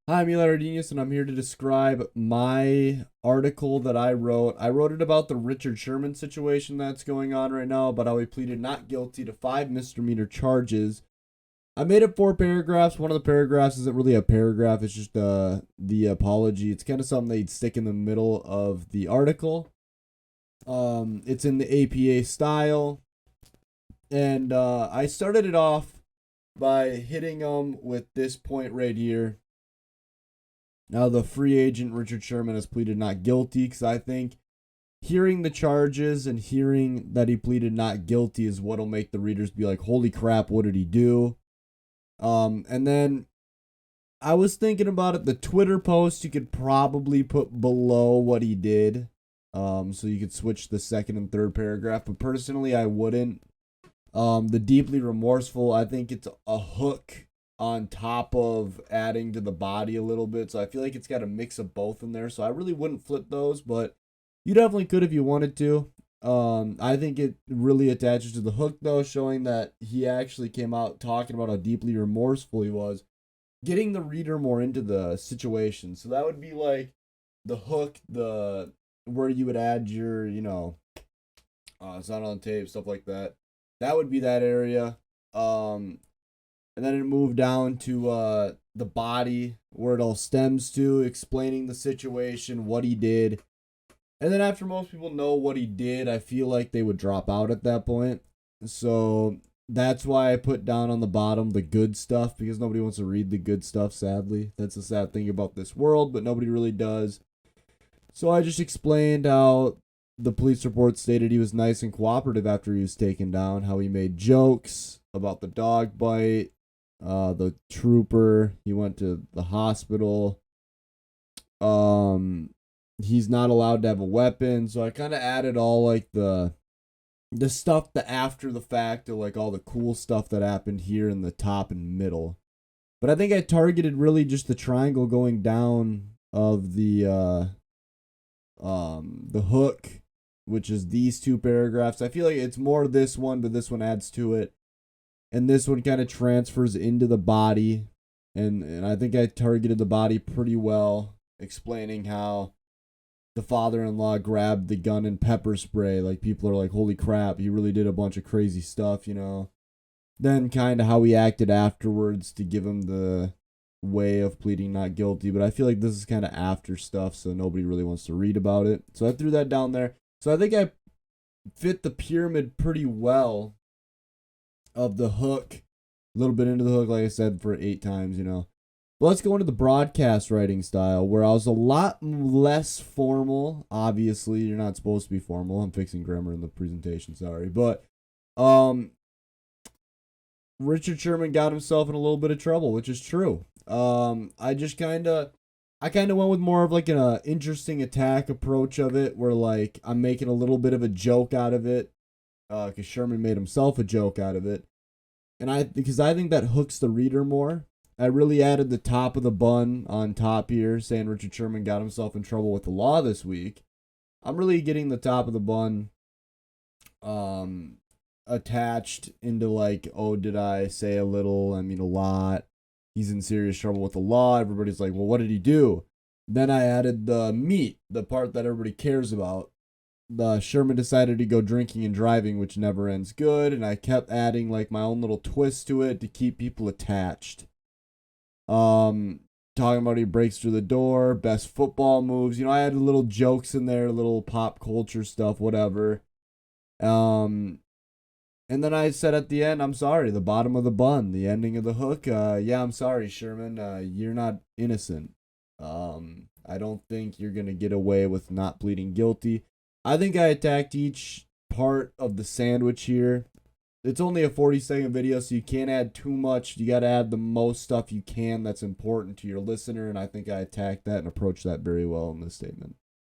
Hi, I'm Redenius, and I'm here to describe my article that I wrote. I wrote it about the Richard Sherman situation that's going on right now, about how he pleaded not guilty to 5 misdemeanor charges. I made it 4 paragraphs. One of the paragraphs isn't really a paragraph, it's just the apology. It's kind of something they'd stick in the middle of the article. It's in the APA style. And I started it off by hitting them with this point right here. Now, the free agent Richard Sherman has pleaded not guilty because I think hearing the charges and hearing that he pleaded not guilty is what'll make the readers be like, holy crap, what did he do? And then I was thinking about it. The Twitter post you could probably put below what he did. So you could switch the second and third paragraph. But personally, I wouldn't. The deeply remorseful, I think it's a hook on top of adding to the body a little bit. So I feel like it's got a mix of both in there. So I really wouldn't flip those, but you definitely could if you wanted to. I think it really attaches to the hook, though, showing that he actually came out talking about how deeply remorseful he was, getting the reader more into the situation. So that would be like the hook, the where you would add your, sound on tape, stuff like that. That would be that area. And then it moved down to the body, where it all stems to, explaining the situation, what he did. And then after most people know what he did, I feel like they would drop out at that point. So that's why I put down on the bottom the good stuff, because nobody wants to read the good stuff, sadly. That's the sad thing about this world, but nobody really does. So I just explained how the police report stated he was nice and cooperative after he was taken down, how he made jokes about the dog bite, the trooper, he went to the hospital. He's not allowed to have a weapon. So I kind of added all like the stuff, the after the fact, or like all the cool stuff that happened here in the top and middle. But I think I targeted really just the triangle going down of the hook, which is these 2 paragraphs. I feel like it's more this one, but this one adds to it. And this one kind of transfers into the body. And I think I targeted the body pretty well, explaining how the father-in-law grabbed the gun and pepper spray. Like, people are like, holy crap, he really did a bunch of crazy stuff, Then kind of how he acted afterwards to give him the way of pleading not guilty. But I feel like this is kind of after stuff, so nobody really wants to read about it. So I threw that down there. So I think I fit the pyramid pretty well of the hook, a little bit into the hook, like I said, for 8 times, But let's go into the broadcast writing style, where I was a lot less formal. Obviously, you're not supposed to be formal. I'm fixing grammar in the presentation, sorry. But Richard Sherman got himself in a little bit of trouble, which is true. I kind of went with more of like an interesting attack approach of it, where like I'm making a little bit of a joke out of it, because Sherman made himself a joke out of it. And because I think that hooks the reader more. I really added the top of the bun on top here, saying Richard Sherman got himself in trouble with the law this week. I'm really getting the top of the bun attached into like, oh, did I say a little? I mean, a lot. He's in serious trouble with the law. Everybody's like, well, what did he do? Then I added the meat, the part that everybody cares about. The Sherman decided to go drinking and driving, which never ends good. And I kept adding like my own little twist to it to keep people attached. Talking about he breaks through the door, best football moves. I had little jokes in there, little pop culture stuff, whatever. And then I said at the end, I'm sorry, the bottom of the bun, the ending of the hook. Yeah, I'm sorry, Sherman. You're not innocent. I don't think you're going to get away with not pleading guilty. I think I attacked each part of the sandwich here. It's only a 40-second video, so you can't add too much. You got to add the most stuff you can that's important to your listener, and I think I attacked that and approached that very well in this statement.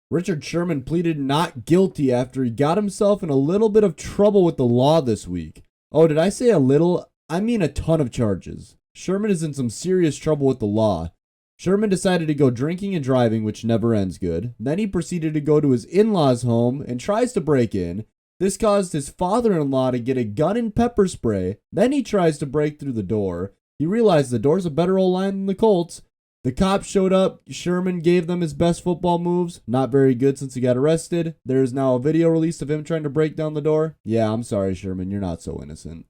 Richard Sherman pleaded not guilty after he got himself in a little bit of trouble with the law this week. Oh, did I say a little? I mean a ton of charges. Sherman is in some serious trouble with the law. Sherman decided to go drinking and driving, which never ends good. Then he proceeded to go to his in-laws' home and tries to break in. This caused his father-in-law to get a gun and pepper spray. Then he tries to break through the door. He realized the door's a better old line than the Colts. The cops showed up. Sherman gave them his best football moves. Not very good since he got arrested. There is now a video released of him trying to break down the door. Yeah, I'm sorry, Sherman. You're not so innocent.